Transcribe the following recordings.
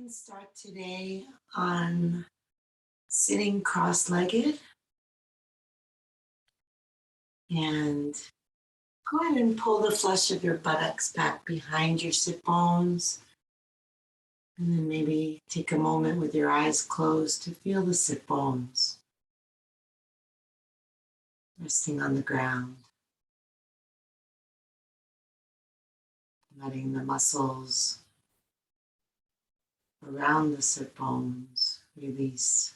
can start today on sitting cross-legged and go ahead and pull the flesh of your buttocks back behind your sit bones. And then maybe take a moment with your eyes closed to feel the sit bones resting on the ground. Letting the muscles around the sit bones release.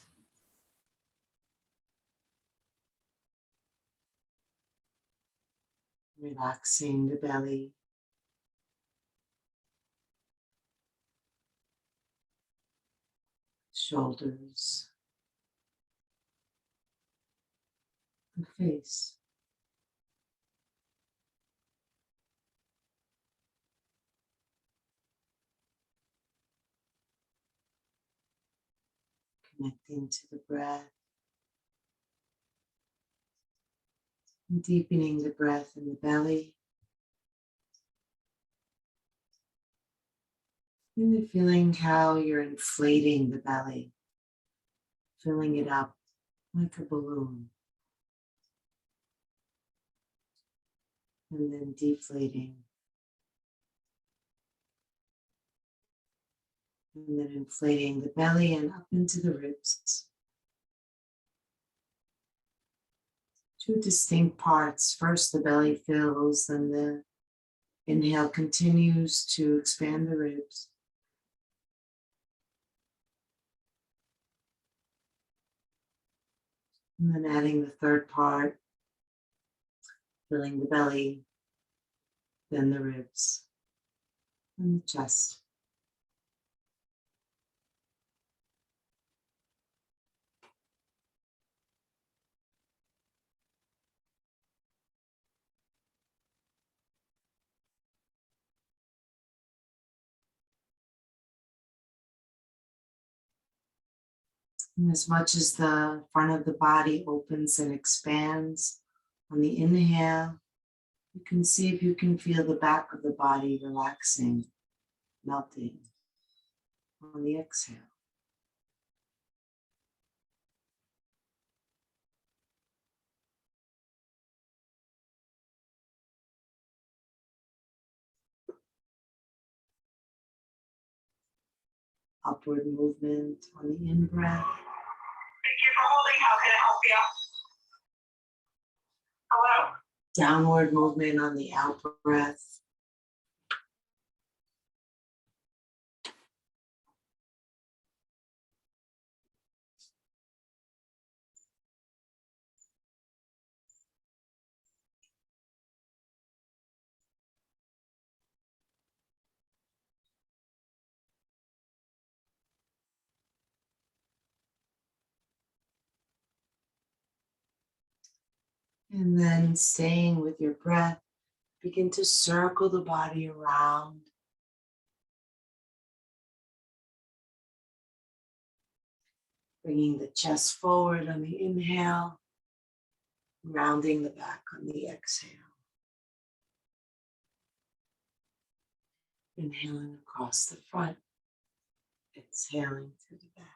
Relaxing the belly. Shoulders. The face. Connecting to the breath. And deepening the breath in the belly. Really feeling how you're inflating the belly, filling it up like a balloon, and then deflating, and then inflating the belly and up into the ribs. Two distinct parts. First, the belly fills, then the inhale continues to expand the ribs. And then adding the third part, filling the belly, then the ribs, and the chest. And as much as the front of the body opens and expands on the inhale, you can see if you can feel the back of the body relaxing, melting on the exhale. Upward movement on the in-breath. Thank you for holding. How can I help you? Hello? Downward movement on the out-breath. And then staying with your breath, begin to circle the body around. Bringing the chest forward on the inhale, rounding the back on the exhale. Inhaling across the front, exhaling through the back.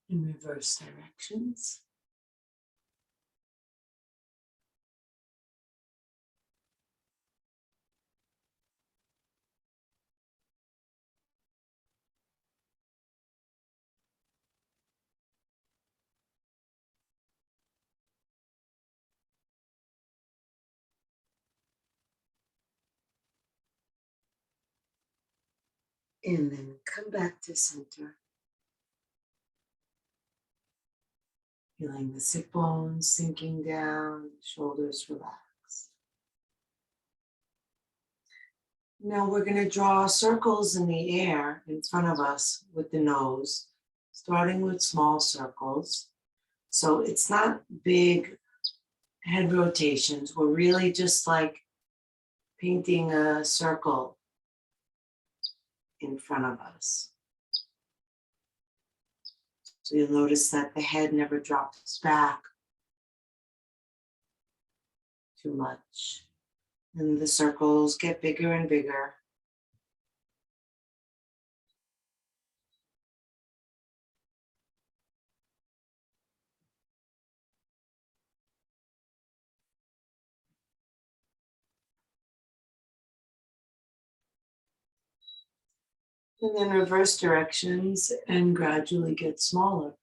In reverse directions. And then come back to center. Feeling the sit bones sinking down, shoulders relaxed. Now we're going to draw circles in the air in front of us with the nose. starting with small circles. So it's not big head rotations. We're really just like painting a circle in front of us. So you'll notice that the head never drops back too much. And the circles get bigger and bigger. And then reverse directions and gradually get smaller.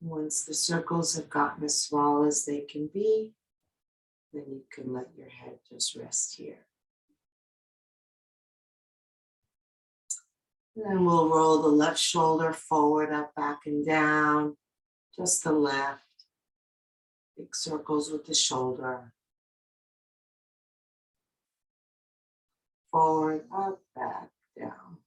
Once the circles have gotten as small as they can be, then you can let your head just rest here. And then we'll roll the left shoulder forward, up, back, and down. Just the left. Big circles with the shoulder. Forward, up, back, down.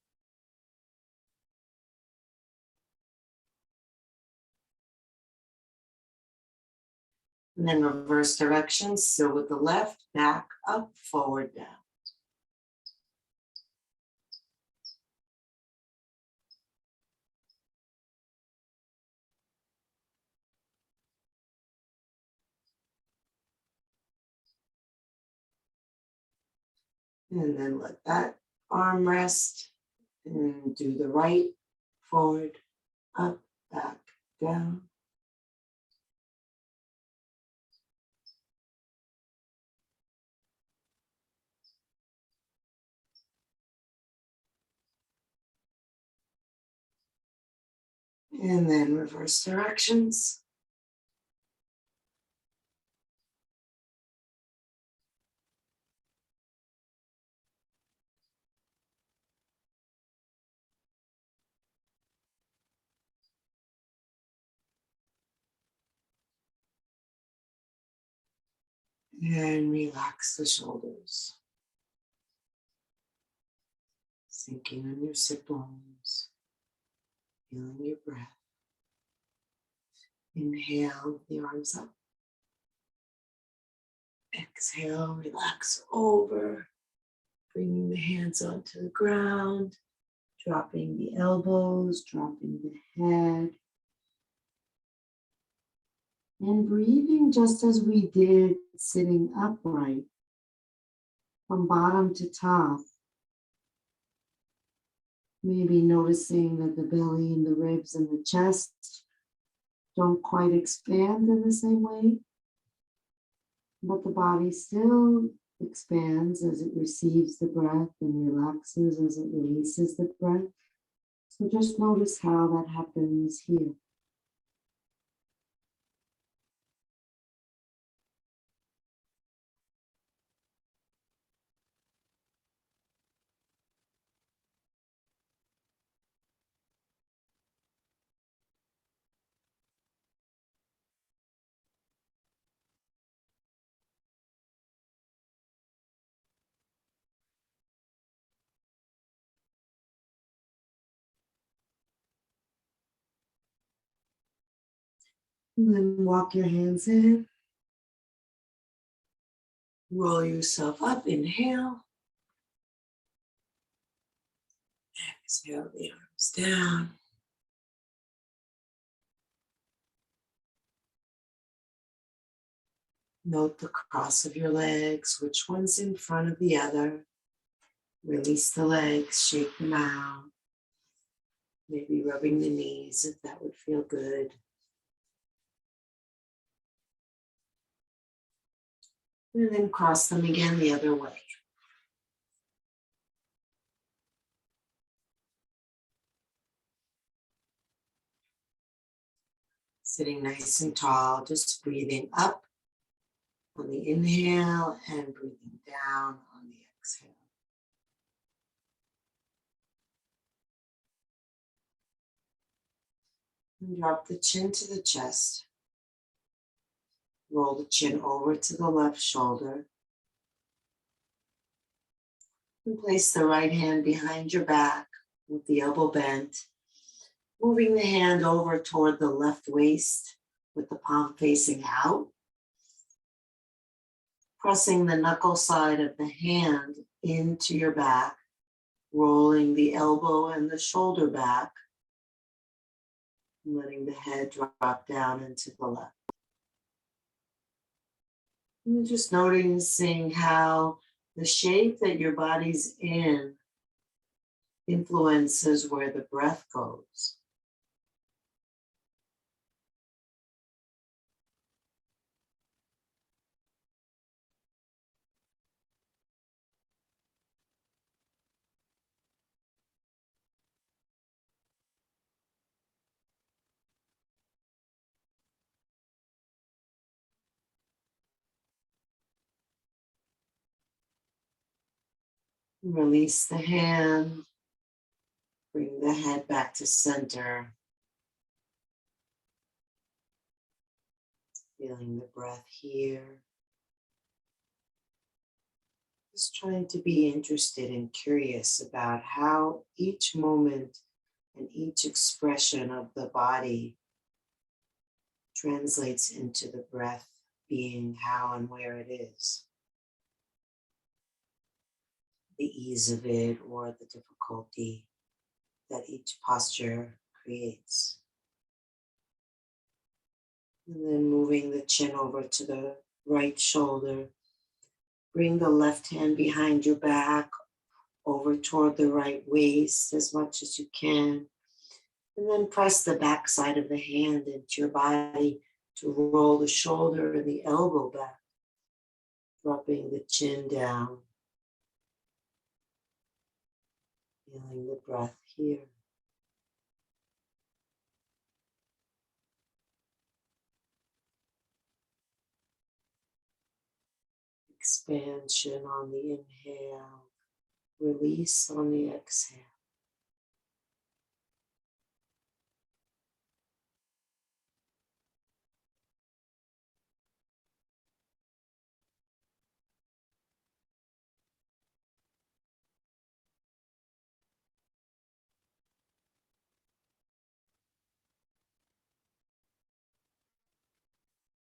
And then reverse directions. So with the left, back, up, forward, down. And then let that arm rest. And do the right, forward, up, back, down. And then reverse directions. And relax the shoulders. Sinking on your sit bones. Feeling your breath. Inhale, the arms up. Exhale, relax over. Bringing the hands onto the ground. Dropping the elbows, dropping the head. And breathing just as we did sitting upright. From bottom to top. Maybe noticing that the belly and the ribs and the chest don't quite expand in the same way, but the body still expands as it receives the breath and relaxes as it releases the breath. So just notice how that happens here. And then walk your hands in. Roll yourself up, inhale. Exhale the arms down. Note the cross of your legs, which one's in front of the other. Release the legs, shake them out. Maybe rubbing the knees if that would feel good. And then cross them again the other way. Sitting nice and tall, just breathing up on the inhale and breathing down on the exhale. And drop the chin to the chest. Roll the chin over to the left shoulder. And place the right hand behind your back with the elbow bent. Moving the hand over toward the left waist with the palm facing out. Pressing the knuckle side of the hand into your back. Rolling the elbow and the shoulder back. Letting the head drop down into the left. And just noticing how the shape that your body's in influences where the breath goes. Release the hand. Bring the head back to center. Feeling the breath here. Just trying to be interested and curious about how each moment and each expression of the body translates into the breath being how and where it is. The ease of it or the difficulty that each posture creates. And then moving the chin over to the right shoulder. Bring the left hand behind your back, over toward the right waist as much as you can. And then press the back side of the hand into your body to roll the shoulder and the elbow back. Dropping the chin down. Feeling the breath here. Expansion on the inhale, release on the exhale.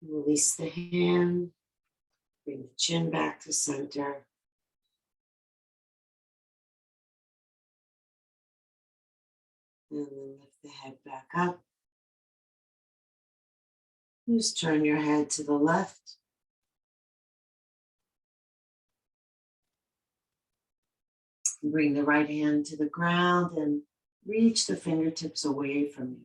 Release the hand, bring the chin back to center. And then lift the head back up. Just turn your head to the left. Bring the right hand to the ground and reach the fingertips away from you.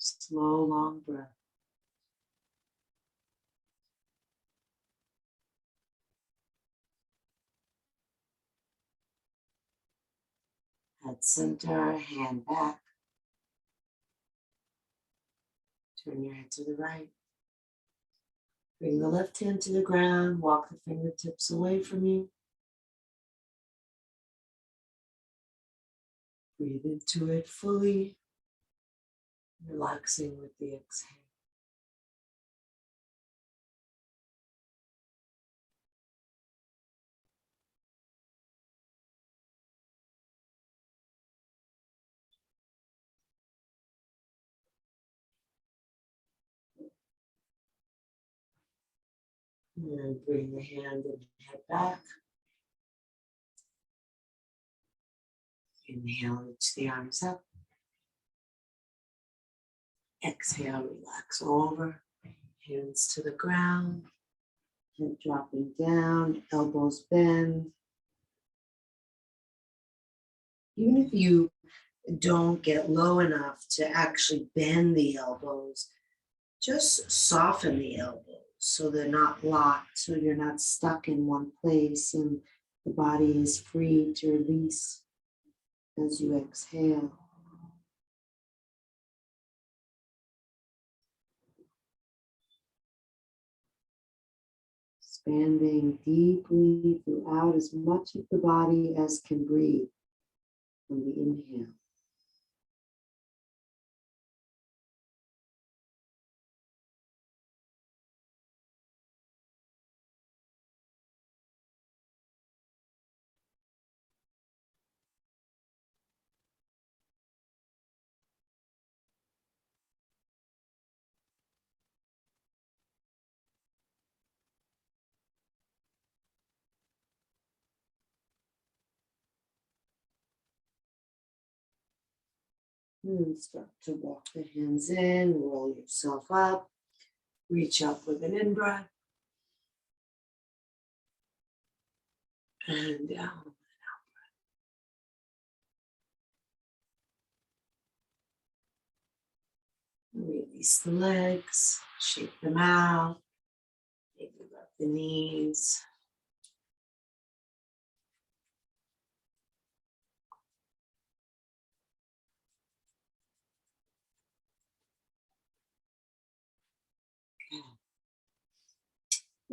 Slow, long breath. Head center, hand back. Turn your head to the right. Bring the left hand to the ground, walk the fingertips away from you. Breathe into it fully, relaxing with the exhale. And bring the hand and head back. Inhale, reach the arms up. Exhale, relax over. Hands to the ground. Head dropping down, elbows bend. Even if you don't get low enough to actually bend the elbows, just soften the elbows so they're not locked, so you're not stuck in one place, and The body is free to release as you exhale. Expanding deeply throughout as much of the body as can breathe on the inhale. And start to walk the hands in, roll yourself up, reach up with an in-breath, and down. Release the legs, shake them out, maybe rub the knees.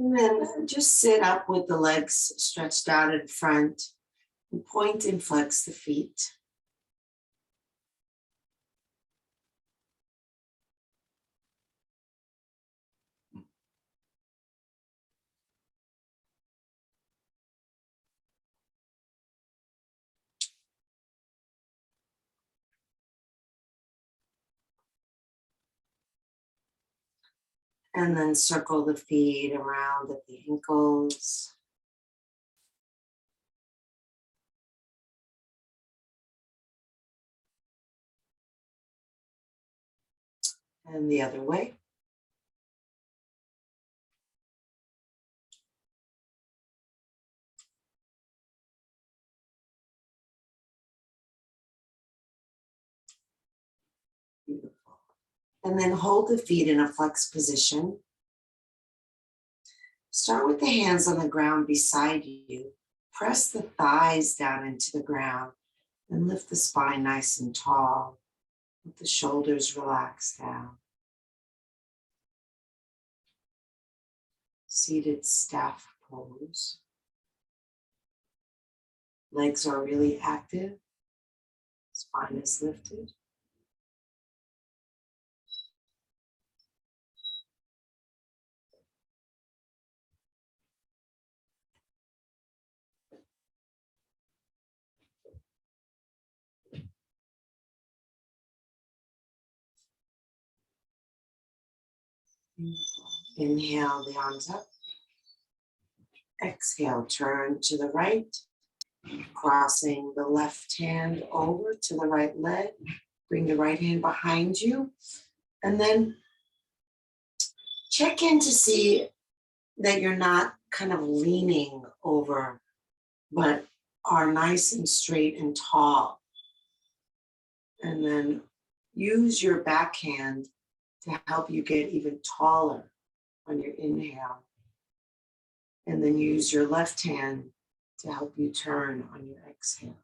And then just sit up with the legs stretched out in front and point and flex the feet. And then circle the feet around at the ankles. And the other way. Beautiful. And then hold the feet in a flexed position. Start with the hands on the ground beside you. Press the thighs down into the ground and lift the spine nice and tall. Let the shoulders relax down. Seated staff pose. Legs are really active. Spine is lifted. Beautiful. Inhale the arms up. Exhale, turn to the right, crossing the left hand over to the right leg. Bring the right hand behind you. And then check in to see that you're not kind of leaning over, but are nice and straight and tall. And then use your backhand to help you get even taller on your inhale. And then use your left hand to help you turn on your exhale.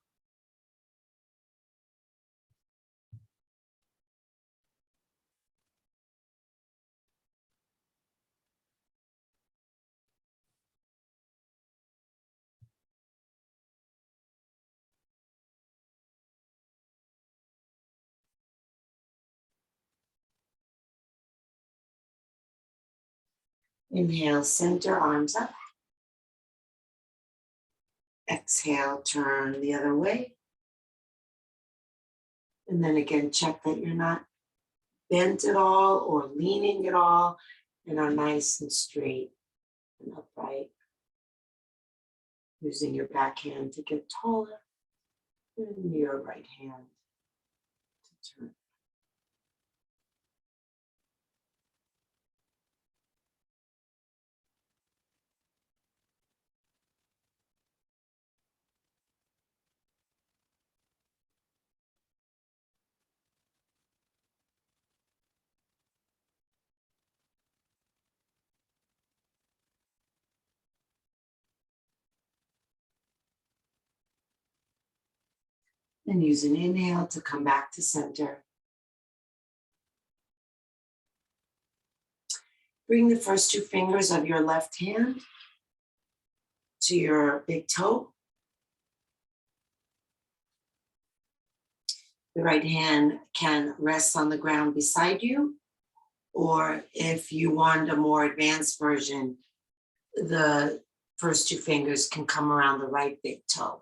Inhale, center, arms up. Exhale, turn the other way. And then again, check that you're not bent at all or leaning at all and are nice and straight and upright. Using your back hand to get taller and your right hand to turn. And use an inhale to come back to center. Bring the first two fingers of your left hand to your big toe. The right hand can rest on the ground beside you, or if you want a more advanced version, the first two fingers can come around the right big toe.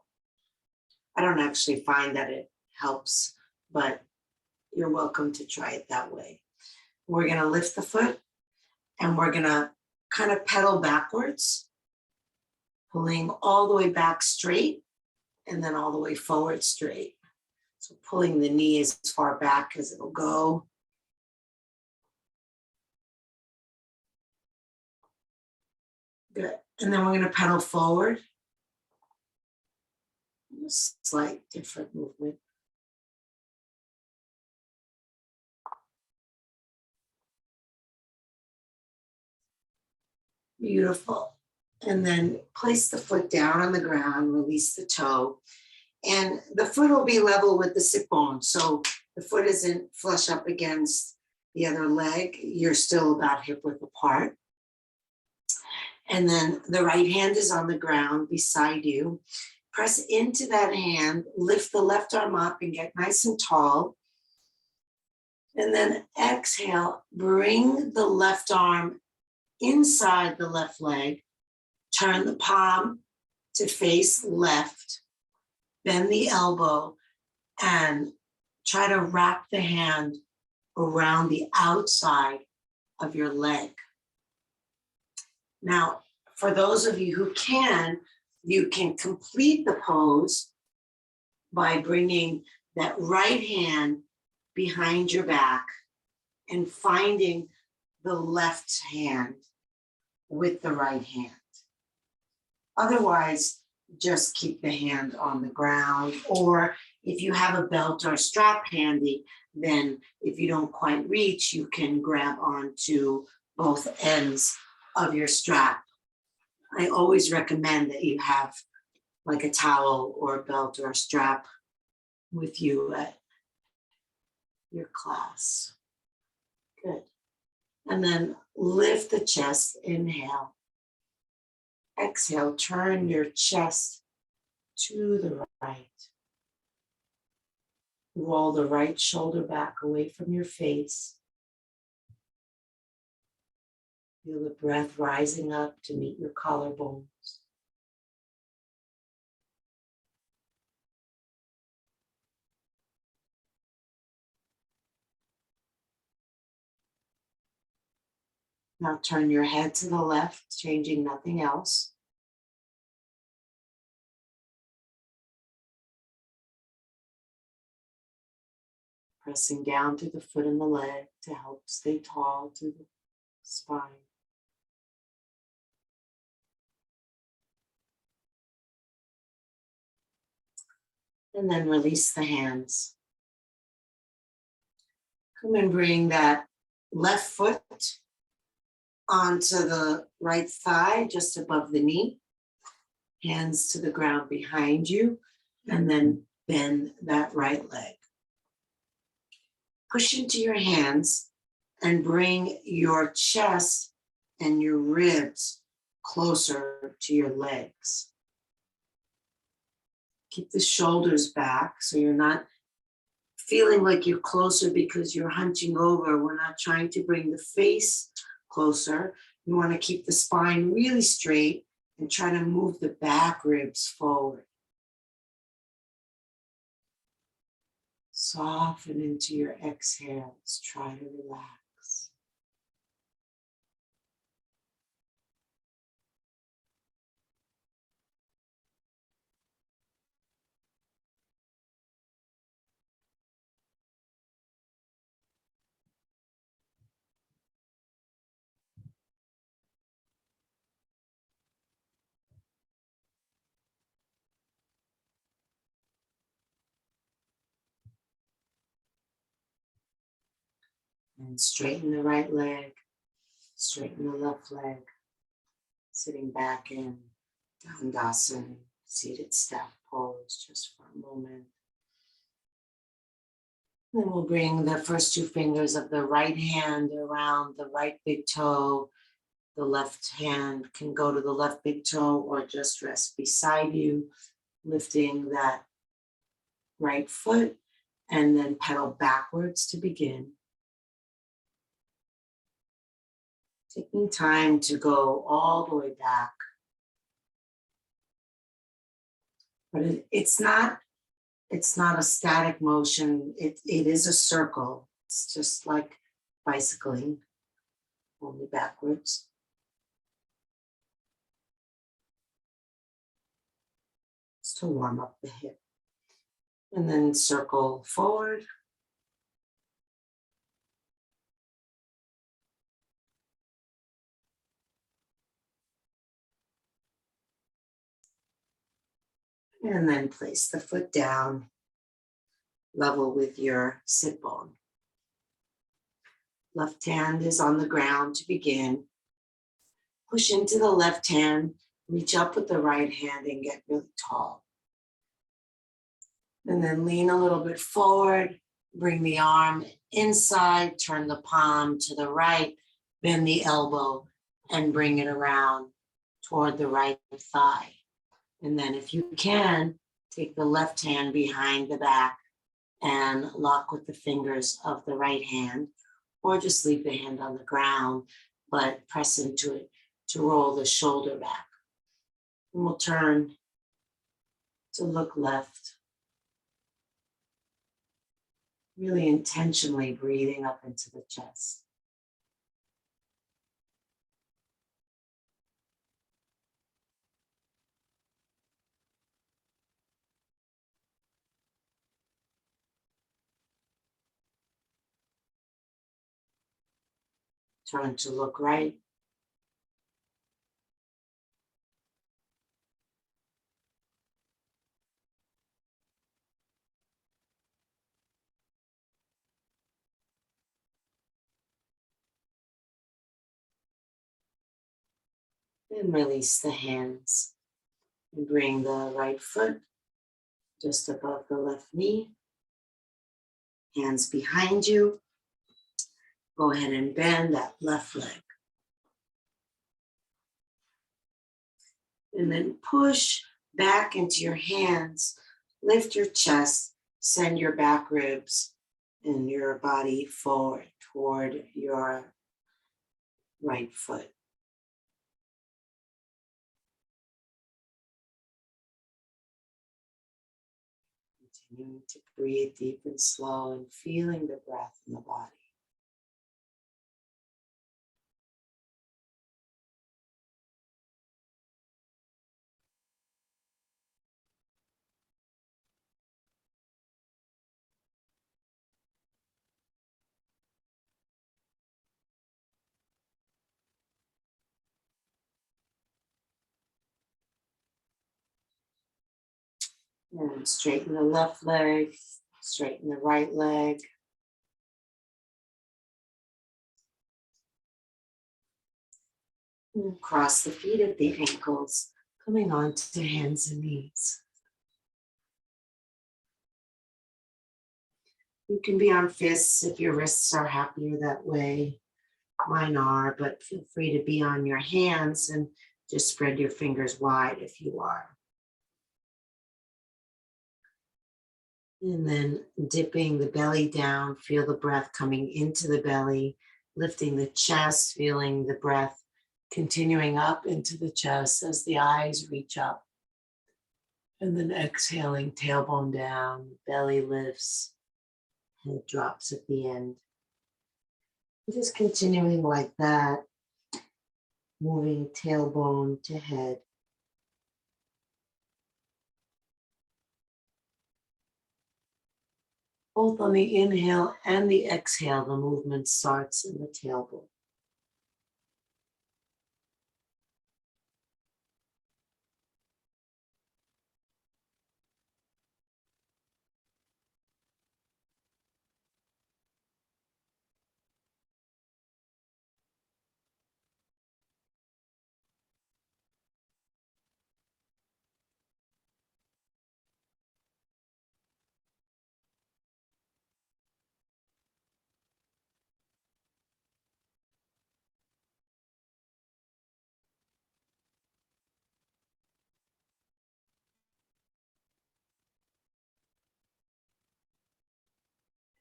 I don't actually find that it helps, but you're welcome to try it that way. We're gonna lift the foot and we're gonna kind of pedal backwards, pulling all the way back straight and then all the way forward straight. So pulling the knee as far back as it'll go. Good. And then we're gonna pedal forward. Slight different movement. Beautiful. And then place the foot down on the ground, release the toe. And the foot will be level with the sit bone. So the foot isn't flush up against the other leg. You're still about hip width apart. And then the right hand is on the ground beside you. Press into that hand, lift the left arm up and get nice and tall. And then exhale, bring the left arm inside the left leg, turn the palm to face left, bend the elbow, and try to wrap the hand around the outside of your leg. Now, for those of you who can, you can complete the pose by bringing that right hand behind your back and finding the left hand with the right hand. Otherwise, just keep the hand on the ground, or if you have a belt or strap handy, then if you don't quite reach, you can grab onto both ends of your strap. I always recommend that you have like a towel or a belt or a strap with you at your class. Good. And then lift the chest, inhale. Exhale, turn your chest to the right. Roll the right shoulder back away from your face. Feel the breath rising up to meet your collarbones. Now turn your head to the left, changing nothing else. Pressing down through the foot and the leg to help stay tall through the spine. And then release the hands. Come and bring that left foot onto the right thigh, just above the knee. Hands to the ground behind you, and then bend that right leg. Push into your hands and bring your chest and your ribs closer to your legs. Keep the shoulders back so you're not feeling like you're closer because you're hunching over. We're not trying to bring the face closer. You want to keep the spine really straight and try to move the back ribs forward. Soften into your exhales. Try to relax. And straighten the right leg, straighten the left leg, sitting back in Dandasana, seated staff pose just for a moment. Then we'll bring the first two fingers of the right hand around the right big toe. The left hand can go to the left big toe or just rest beside you, lifting that right foot, and then pedal backwards to begin. Taking time to go all the way back. But it's not a static motion. It is a circle. It's just like bicycling, only backwards. Just to warm up the hip. And then circle forward. And then place the foot down, level with your sit bone. Left hand is on the ground to begin. Push into the left hand, reach up with the right hand and get really tall. And then lean a little bit forward, bring the arm inside, turn the palm to the right, bend the elbow and bring it around toward the right thigh. And then if you can, take the left hand behind the back and lock with the fingers of the right hand, or just leave the hand on the ground, but press into it to roll the shoulder back. And we'll turn to look left. Really intentionally breathing up into the chest. Turn to look right. And release the hands. And bring the right foot just above the left knee. Hands behind you. Go ahead and bend that left leg. And then push back into your hands. Lift your chest. Send your back ribs and your body forward toward your right foot. Continuing to breathe deep and slow and feeling the breath in the body. And straighten the left leg, straighten the right leg. And cross the feet at the ankles, coming onto hands and knees. You can be on fists if your wrists are happier that way. Mine are, but feel free to be on your hands and just spread your fingers wide if you are. And then dipping the belly down, feel the breath coming into the belly, lifting the chest, feeling the breath continuing up into the chest as the eyes reach up. And then exhaling, tailbone down, belly lifts, head drops at the end. Just continuing like that, moving tailbone to head. Both on the inhale and the exhale, the movement starts in the tailbone.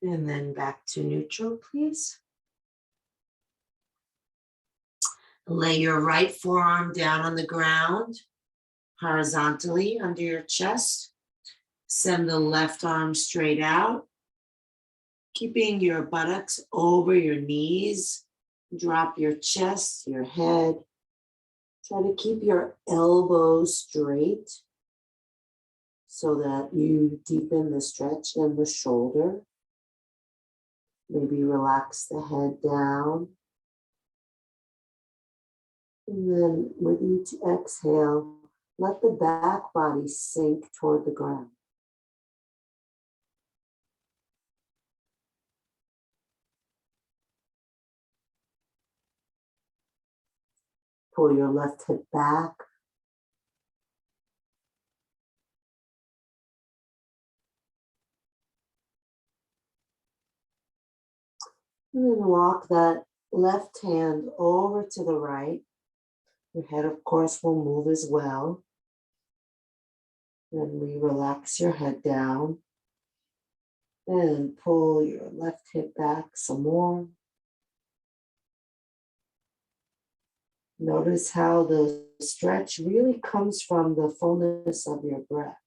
And then back to neutral, please. Lay your right forearm down on the ground, horizontally under your chest. Send the left arm straight out, keeping your buttocks over your knees. Drop your chest, your head. Try to keep your elbows straight so that you deepen the stretch in the shoulder. Maybe relax the head down. And then with each exhale, let the back body sink toward the ground. Pull your left hip back. And then walk that left hand over to the right. Your head, of course, will move as well. Then we relax your head down. And pull your left hip back some more. Notice how the stretch really comes from the fullness of your breath.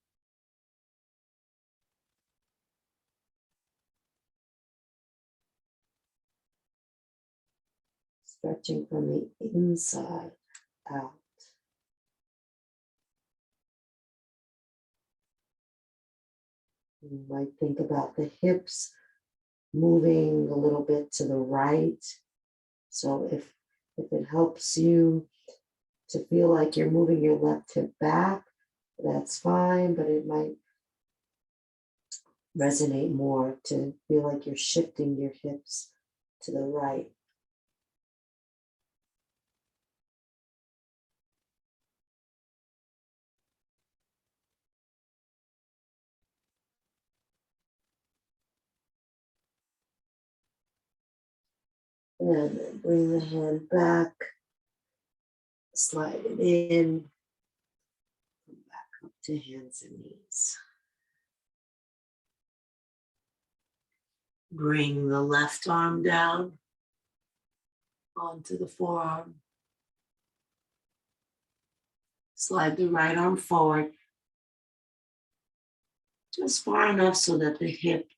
Stretching from the inside out. You might think about the hips moving a little bit to the right. So if it helps you to feel like you're moving your left hip back, that's fine, but it might resonate more to feel like you're shifting your hips to the right. And then bring the hand back, slide it in, come back up to hands and knees. Bring the left arm down onto the forearm. Slide the right arm forward, just far enough so that the hips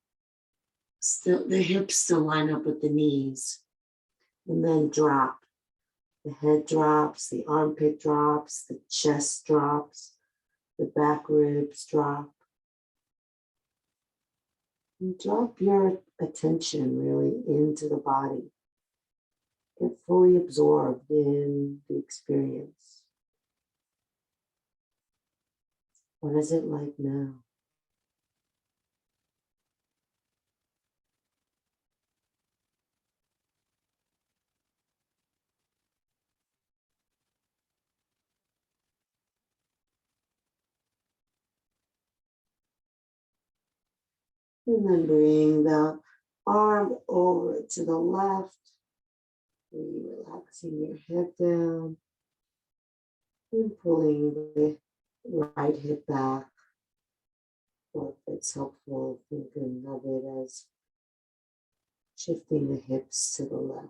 still line up with the knees. And then drop. The head drops, the armpit drops, the chest drops, the back ribs drop. And drop your attention really into the body. Get fully absorbed in the experience. What is it like now? And then bring the arm over to the left. Relaxing your head down. And pulling the right hip back. Or if it's helpful, thinking of it as shifting the hips to the left.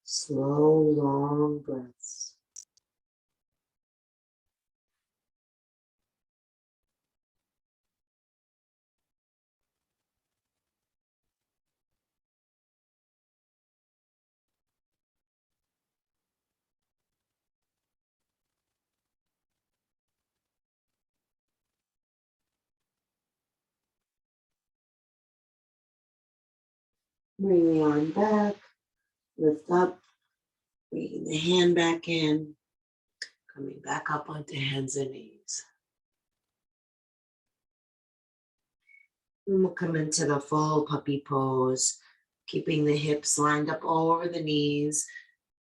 Slow, long breaths. Bring the arm back, lift up, bringing the hand back in, coming back up onto hands and knees. And we'll come into the full puppy pose, keeping the hips lined up over the knees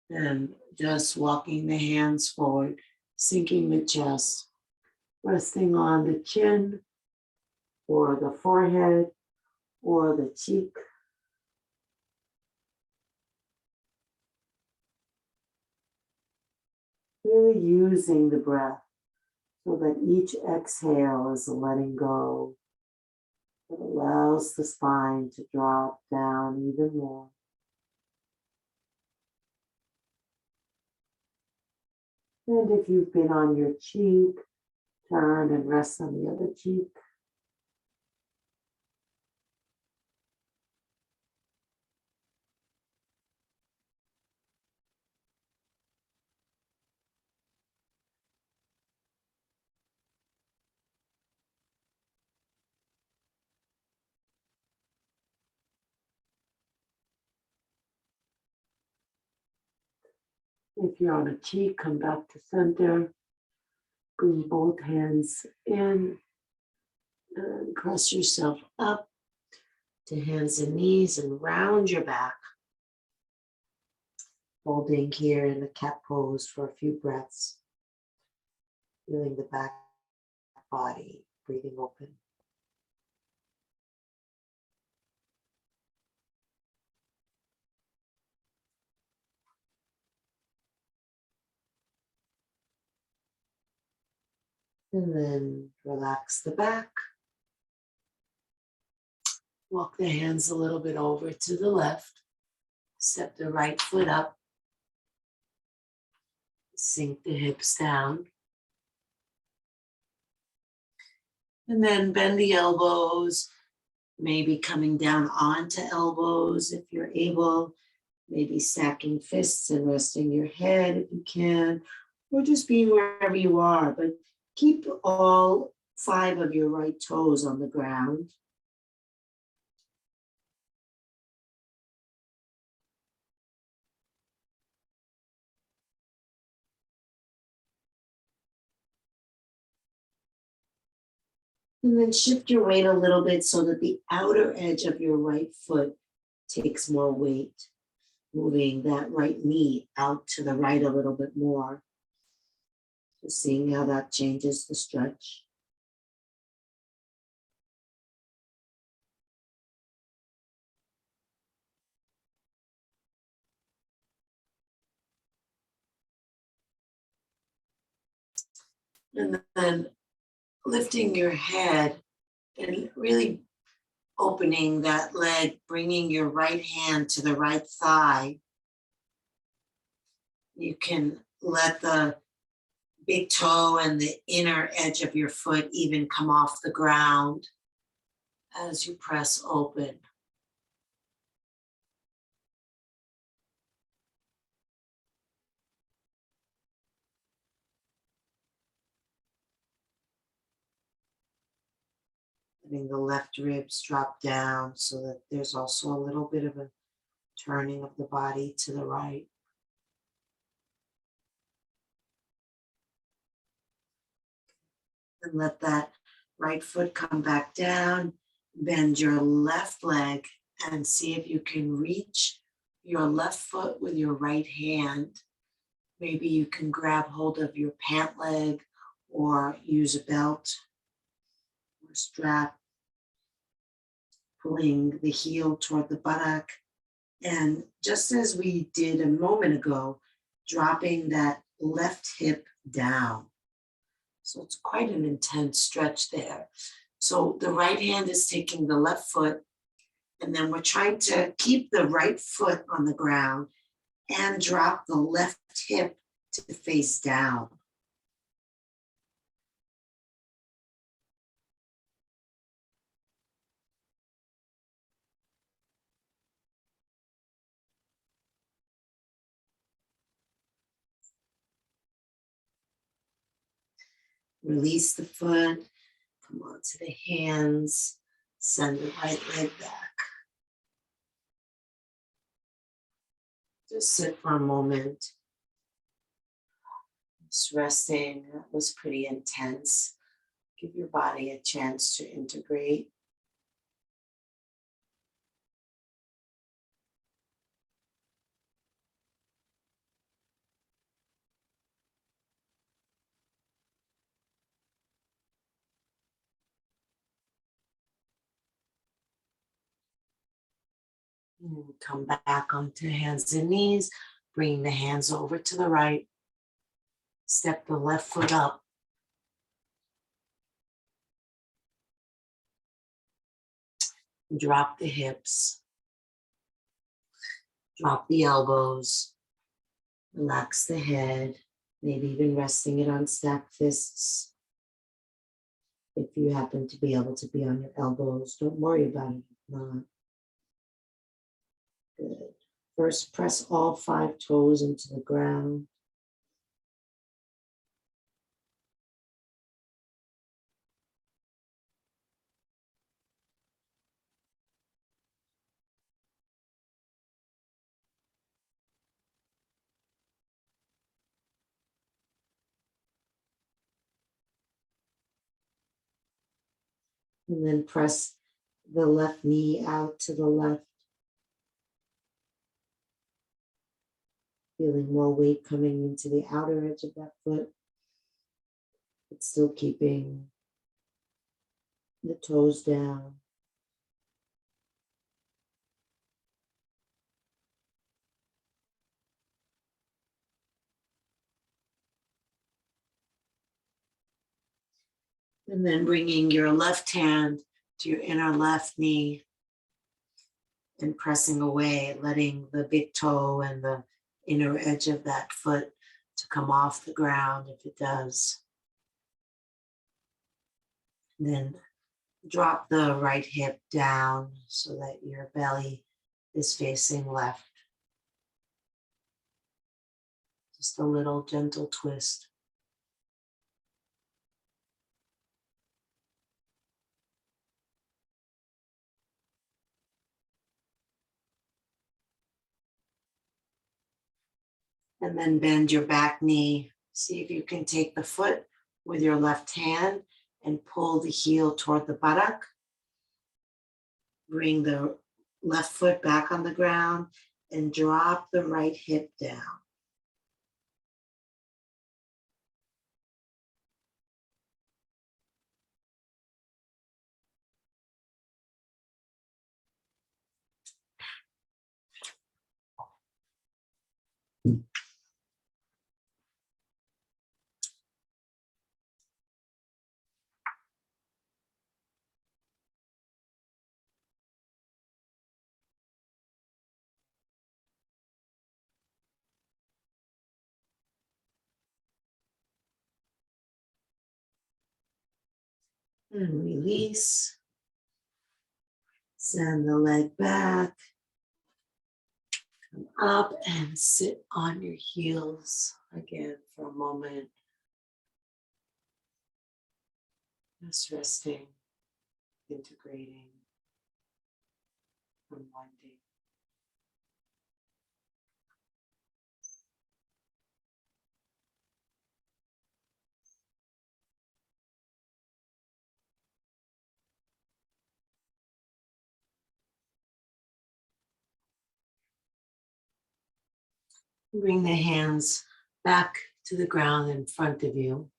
and just walking the hands forward, sinking the chest, resting on the chin or the forehead or the cheek. Really using the breath so that each exhale is a letting go. It allows the spine to drop down even more. And if you've been on your cheek, turn and rest on the other cheek. If you're on a cheek, come back to center. Bring both hands in and press yourself up to hands and knees and round your back. Holding here in the cat pose for a few breaths. Feeling the back body, breathing open. And then relax the back. Walk the hands a little bit over to the left. Step the right foot up. Sink the hips down. And then bend the elbows, maybe coming down onto elbows if you're able. Maybe stacking fists and resting your head if you can, or just being wherever you are. But keep all 5 of your right toes on the ground. And then shift your weight a little bit so that the outer edge of your right foot takes more weight, moving that right knee out to the right a little bit more. Just seeing how that changes the stretch. And then lifting your head and really opening that leg, bringing your right hand to the right thigh. You can let the big toe and the inner edge of your foot even come off the ground as you press open. Letting the left ribs drop down so that there's also a little bit of a turning of the body to the right. And let that right foot come back down. Bend your left leg and see if you can reach your left foot with your right hand. Maybe you can grab hold of your pant leg or use a belt or strap, pulling the heel toward the buttock. And just as we did a moment ago, dropping that left hip down. So it's quite an intense stretch there. So the right hand is taking the left foot, and then we're trying to keep the right foot on the ground and drop the left hip to face down. Release the foot, come onto the hands, send the right leg back. Just sit for a moment. Just resting. That was pretty intense. Give your body a chance to integrate. And come back onto hands and knees. Bring the hands over to the right. Step the left foot up. Drop the hips. Drop the elbows. Relax the head. Maybe even resting it on stacked fists. If you happen to be able to be on your elbows, don't worry about it if not. Good. First, press all 5 toes into the ground. And then press the left knee out to the left. Feeling more weight coming into the outer edge of that foot, but still keeping the toes down. And then bringing your left hand to your inner left knee and pressing away, letting the big toe and the inner edge of that foot to come off the ground if it does. Then drop the right hip down so that your belly is facing left. Just a little gentle twist. And then bend your back knee. See if you can take the foot with your left hand and pull the heel toward the buttock. Bring the left foot back on the ground and drop the right hip down. And release. Send the leg back. Come up and sit on your heels again for a moment. Just resting, integrating, unwinding. Bring the hands back to the ground in front of you.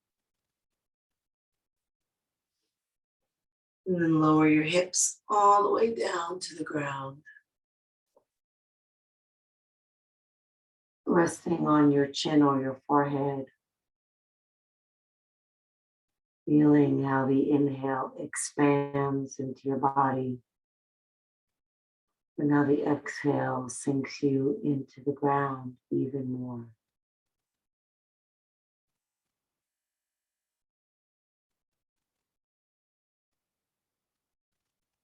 And then lower your hips all the way down to the ground. Resting on your chin or your forehead. Feeling how the inhale expands into your body. And now the exhale sinks you into the ground even more.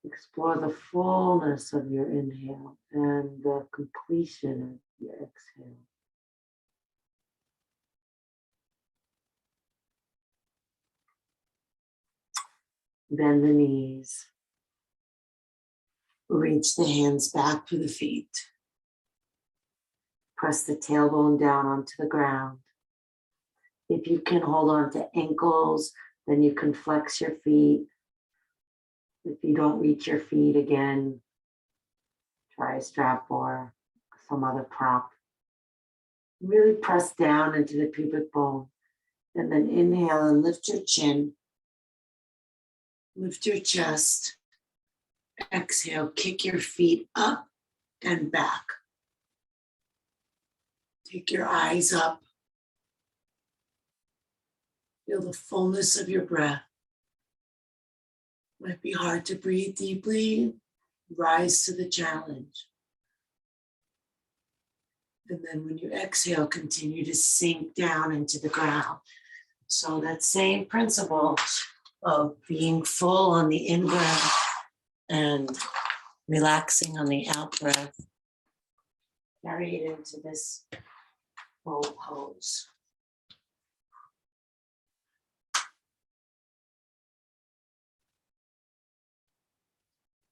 Explore the fullness of your inhale and the completion of your exhale. Bend the knees. Reach the hands back to the feet. Press the tailbone down onto the ground. If you can hold on to ankles, then you can flex your feet. If you don't reach your feet again, try a strap or some other prop. Really press down into the pubic bone. And then inhale and lift your chin. Lift your chest. Exhale, kick your feet up and back. Take your eyes up. Feel the fullness of your breath. Might be hard to breathe deeply. Rise to the challenge. And then when you exhale, continue to sink down into the ground. So that same principle of being full on the in-breath and relaxing on the out-breath, carry it into this bow pose.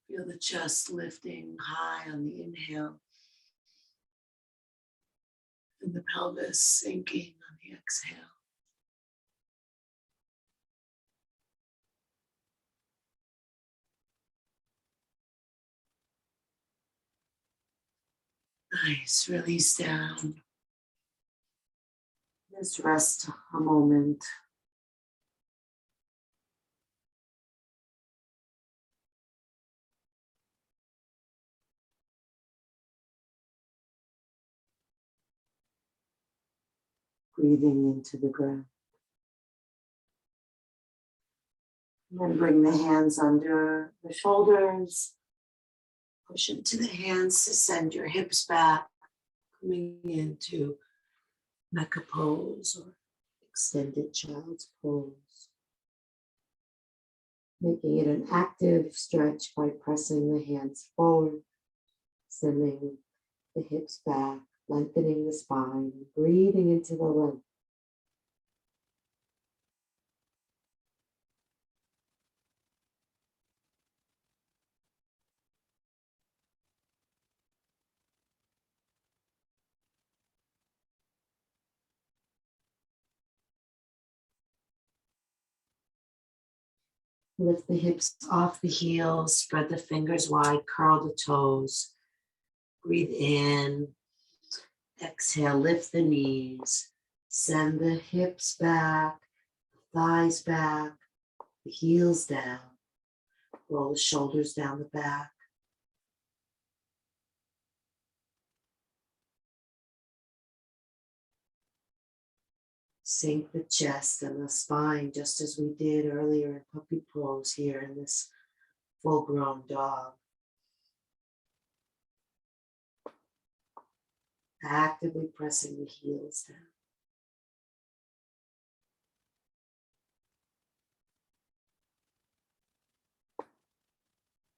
Feel the chest lifting high on the inhale and the pelvis sinking on the exhale. Nice, release down. Just rest a moment. Breathing into the ground. And then bring the hands under the shoulders. Push into the hands to send your hips back, coming into Mecha pose or extended child's pose. Making it an active stretch by pressing the hands forward, sending the hips back, lengthening the spine, breathing into the length. Lift the hips off the heels, spread the fingers wide, curl the toes. Breathe in, exhale, lift the knees, send the hips back, thighs back, the heels down, roll the shoulders down the back. Sink the chest and the spine just as we did earlier in puppy pose here in this full-grown dog. Actively pressing the heels down.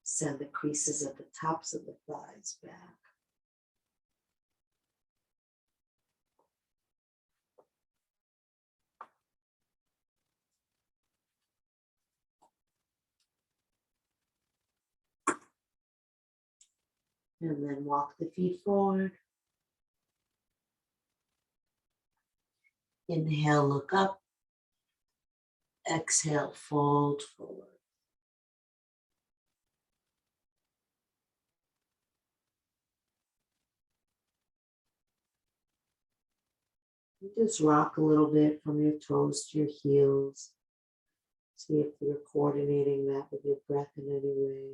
Send the creases at the tops of the thighs back. And then walk the feet forward. Inhale, look up. Exhale, fold forward. You just rock a little bit from your toes to your heels. See if you're coordinating that with your breath in any way.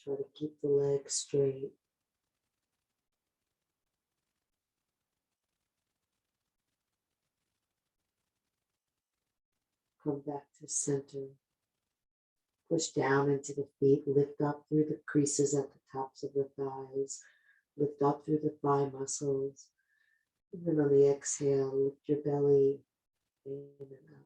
Try to keep the legs straight. Come back to center. Push down into the feet. Lift up through the creases at the tops of the thighs. Lift up through the thigh muscles. And then on the exhale, lift your belly in and up.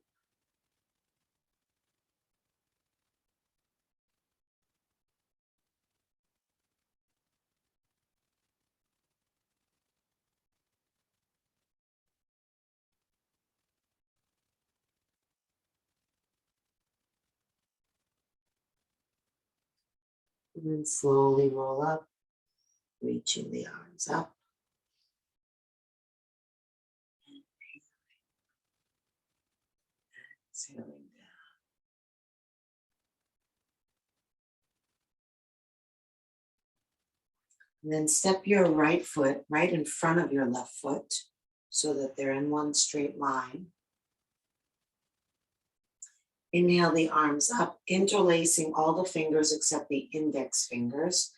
And then slowly roll up, reaching the arms up. Exhaling down. And then step your right foot right in front of your left foot so that they're in one straight line. Inhale the arms up, interlacing all the fingers except the index fingers.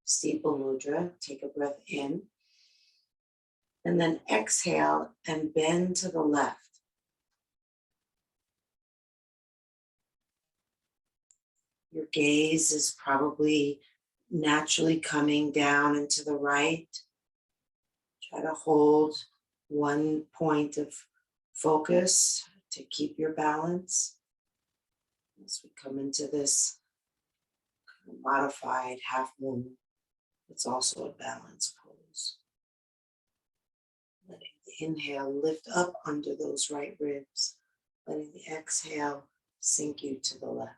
Steeple Mudra, take a breath in. And then exhale and bend to the left. Your gaze is probably naturally coming down and to the right. Try to hold one point of focus to keep your balance. As we come into this modified half moon, it's also a balance pose. Letting the inhale lift up under those right ribs, letting the exhale sink you to the left.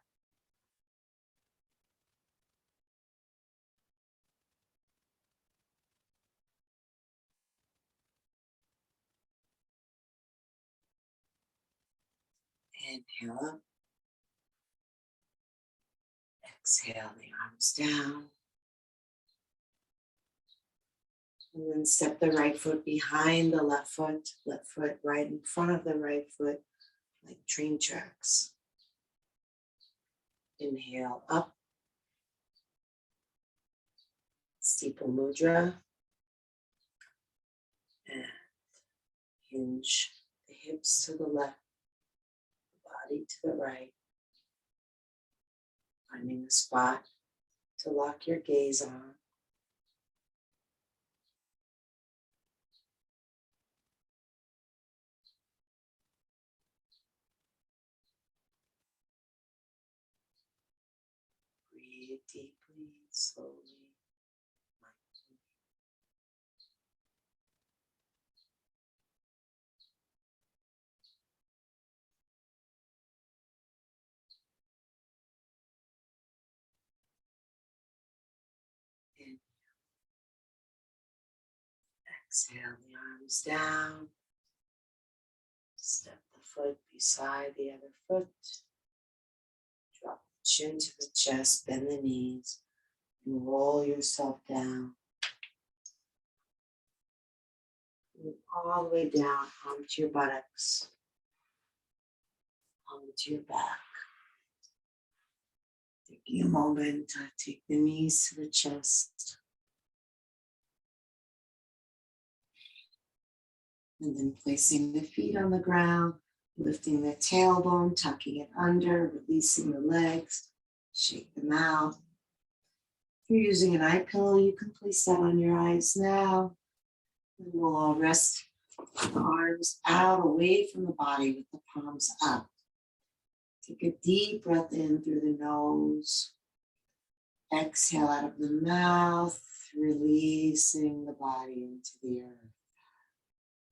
Inhale up, exhale the arms down. And then step the right foot behind the left foot right in front of the right foot, like train tracks. Inhale up, Steeple Mudra, and hinge the hips to the left, the body to the right, finding a spot to lock your gaze on. Breathe deeply, slowly, mindfully. Exhale the arms down. Step the foot beside the other foot. Drop the chin to the chest, bend the knees, and roll yourself down. Move all the way down onto your buttocks, onto your back. Taking a moment to take the knees to the chest. And then placing the feet on the ground, lifting the tailbone, tucking it under, releasing the legs, shake them out. If you're using an eye pillow, you can place that on your eyes now. And we'll all rest the arms out away from the body with the palms up. Take a deep breath in through the nose. Exhale out of the mouth, releasing the body into the earth.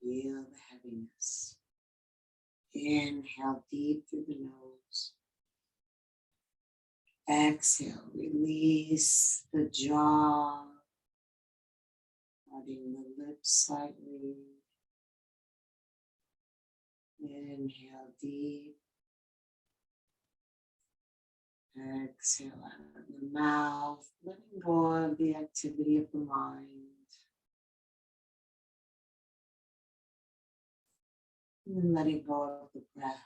Feel the heaviness. Inhale deep through the nose. Exhale, release the jaw, parting the lips slightly. Inhale deep. Exhale out of the mouth, letting go of the activity of the mind. And then letting go of the breath.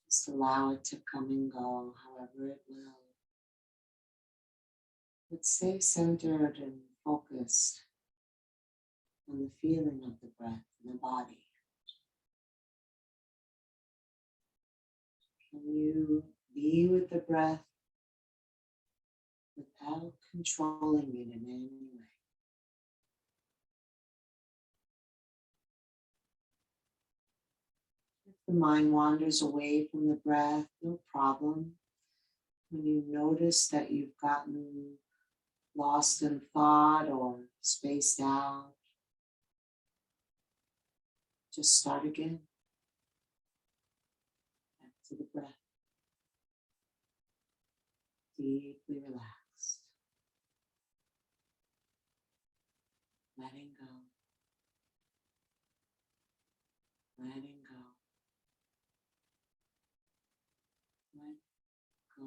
Just allow it to come and go however it will. But stay centered and focused on the feeling of the breath in the body. Can you be with the breath without controlling it in any way? If the mind wanders away from the breath, no problem. When you notice that you've gotten lost in thought or spaced out, just start again. Back to the breath. Deeply relaxed. Letting go. Letting go. Let go.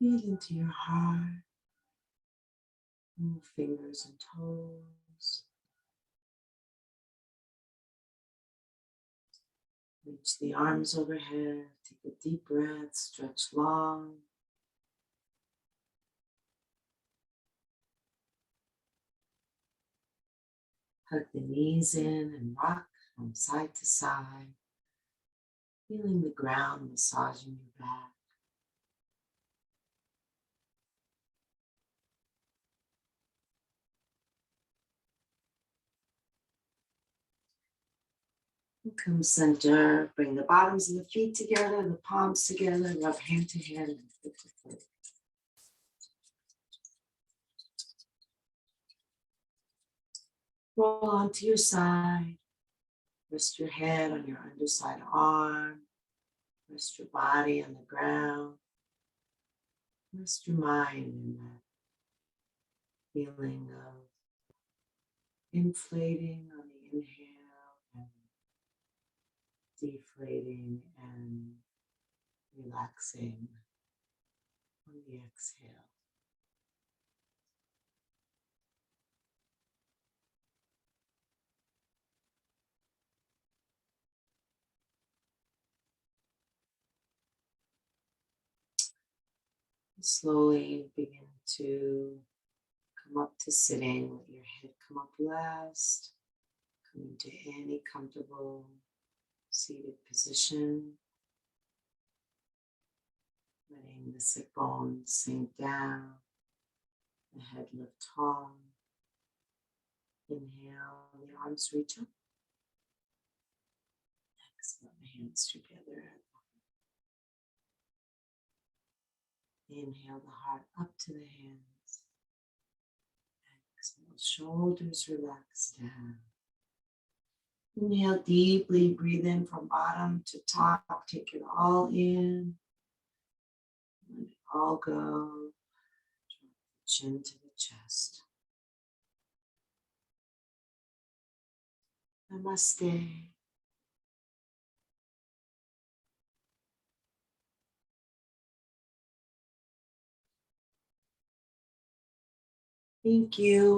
Feel into your heart. Move fingers and toes. Reach the arms overhead. Take a deep breath. Stretch long. Hug the knees in and rock from side to side. Feeling the ground massaging your back. And come center. Bring the bottoms of the feet together, the palms together. Rub hand to hand and foot to foot. Roll onto your side. Rest your head on your underside arm. Rest your body on the ground. Rest your mind in that feeling of inflating on the inhale and deflating and relaxing on the exhale. Slowly begin to come up to sitting. Let your head come up last. Come into any comfortable seated position. Letting the sit bones sink down. The head lift tall. Inhale, the arms reach up. Exhale, the hands together. Inhale the heart up to the hands. Exhale, shoulders relax down. Inhale deeply, breathe in from bottom to top. Take it all in. Let it all go. Drop the chin to the chest. Namaste. Thank you.